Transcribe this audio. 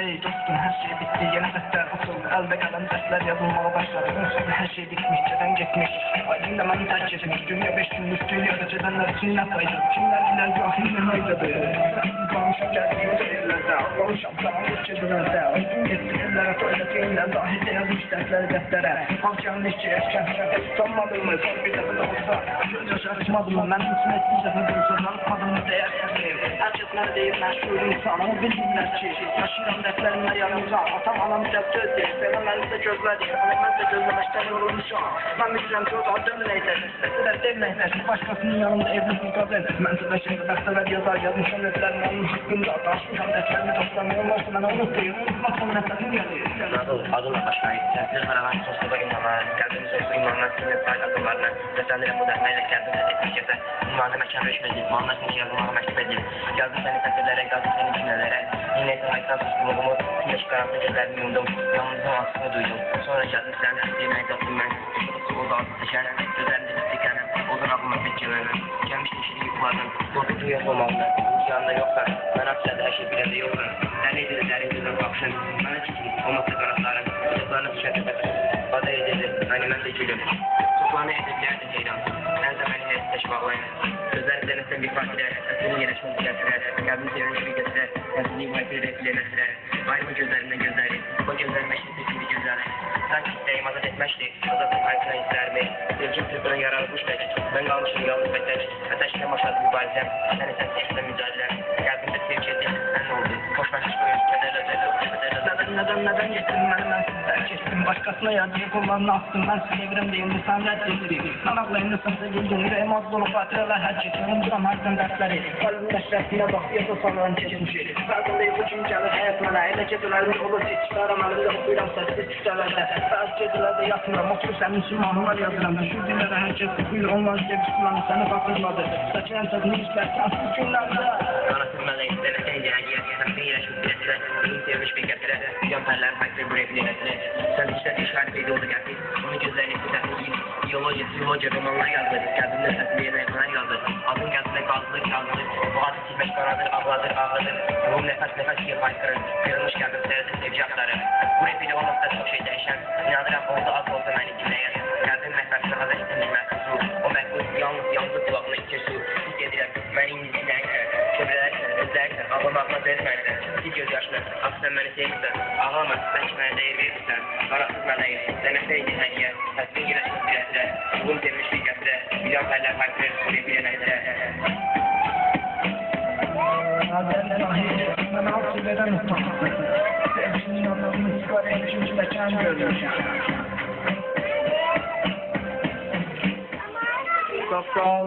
Hey dostum, her şey bitti, yeni defter açıldı. Elde kalem dersler yazılmaya başladı. Onsuz her şey bitmiş, çeden gitmiş. Aydın da beni terk etmiş. Dünya 5 günlük dünya gecedenler için ne fayda? Kimler bilen cahil ne haydadı? Kalmışım geldiğim şehirlerde, Allah'ım tamam geçirdilerse. Aydın getirirlere söylediğimden dahil de yazmış dersleri deftere. Halkyan işçi eşkenlere tutanmadım mı? Son bir defa da olsa göz yaşı açmadım mı? Ben hükümetli defa bulsa tanıtmadım mı değer sevdiğim? Herkes neredeyim ben şu insanı bildiğimler ki yaşıyorum dertlerimle yanımda. Atam anam bir söz değil, fenomenli gözler değil. Fenomen de gözlemekten yorulmuşum. Ben bilirəm ki o da dönmeyecek. Mesela demeyecek, başkasının yanında evlisin kadın. Ben size şimdi dertler yazar yazmışım dertlerimi onun hakkında. Taşmışam dertlerimi toplamıyorum olsun ben unutmayayım. Unutmak onun nefretim geliyor. Adımla başlayın. Sizin karavan sosluğu imamlar, geldiğiniz sosluğu imamlar, sizin sahip adımlarına, gösterdiğiniz bu derslerle geldiğiniz etkileyecekse, ünvanı mekan rüşmedi, muanlaşmış yazılmağa mektub edin. Yazdım seni takdirlere, yazdım seni cümlelere, yine etmekten suskunluğumu, güneş karanlık gözlerimi yumdum, yalnızlığın aslını duydum. Sonra geldim senden, sevmeyi yaptım ben, oldu altı seçen, gözlerimde bittiken, oldun aklıma seçiyorlarım, gelmiştim şimdi yukarıdan, korkutuğu yok olmalıdır, yanında yoklar, ben aksiyada her şey bilende yoklar, derneydi de derin gözden bakışın, bana çekin, olmazsa kanatlarım, çocuklarını dışarı tepeder, bada edildi, hani ben de gülüm, sokağına edillerdi ceylan, sen de beni hep teş bağlayın, gözler denetsen bir partide, senin gelişmeni getirer, kalbini sevmiş bir getirer, kendini bu hepini etkilemesiler, aynı gözlerimden gözleri, bu gözlerime şimdi şimdi gözleri, sanki isteğim azat etmişti, azatın farkına izler mi, sevgim tırpırın yararlıkmış pek, ben kalmışım yalnız bekler, ateşle başladım mübarizem, seni sen seçimde mücadele, kalbimde sevgi edin, sen ne oldu, koşmaşmış böyle kederle Neden getirdin beni ben sizi terk ettim. Başkasına yardım kullarını attım. Ben size evrimdeyim, bu sen reddettim. Sanaklarını sınıfta güldüm, yüreğim az dolu fatireler her çekiyorum. Duram herden dertleri, kalbimde şerefine bak, yazı sonların çekmişi. Farkındayım bu kim gelir hayat bana, ele gecelerimiz olur çiçiklerim. Elimde okuyuram sessiz çiçeklerde, bazı gecelerde yatıram. Otur senin Müslümanlar yazıram. Düşündüğünde herkes okuyur, onlar sevgisinden seni bakırmadı. Saçıran tadını ister, sansız günlerde. Anasız meleğin sevmeseydi hediye, sen bir yaşım biletine, benim sevmiş bir getire, yönterler farklı bir biletine, sen işte işaret ediyordu gerçek, onun gözlerini kutartayım, biyoloji, romanlar yazdı, kendimde sesli yazılar yazdı, adın geldiğinde kazdı, bu adı silmek kanadır, ağladır, ruhum nefes diye haykırır, kırılmış geldim seyredir sevgi aktarır, bu rapiyle olmazsa çok şey değişen, inanırım oldu az olsa beni dinleyen, geldim nefesle haz ettim bilmez su, o mekbul yalnız kulağımı içir su, his edirəm, beni incinləyirsən, kövrələrsən, özlərsən, ağlamaqla verməksən, bir göz yaşlı, ah sen beni sevmirsən, ağlama, belki mənə deyir verirsən, qarasız mələyim, demeseydi həniyə, həsbin güləşmiş birətirə, ruhum sevmiş bir gətirə, milyon fərlər haykırır, buraya bir yənəkdirə. Ben altı veren ufaklık. Sevginin yollarını sigara üçüncü mekan görmüşüm. Çok sağ ol.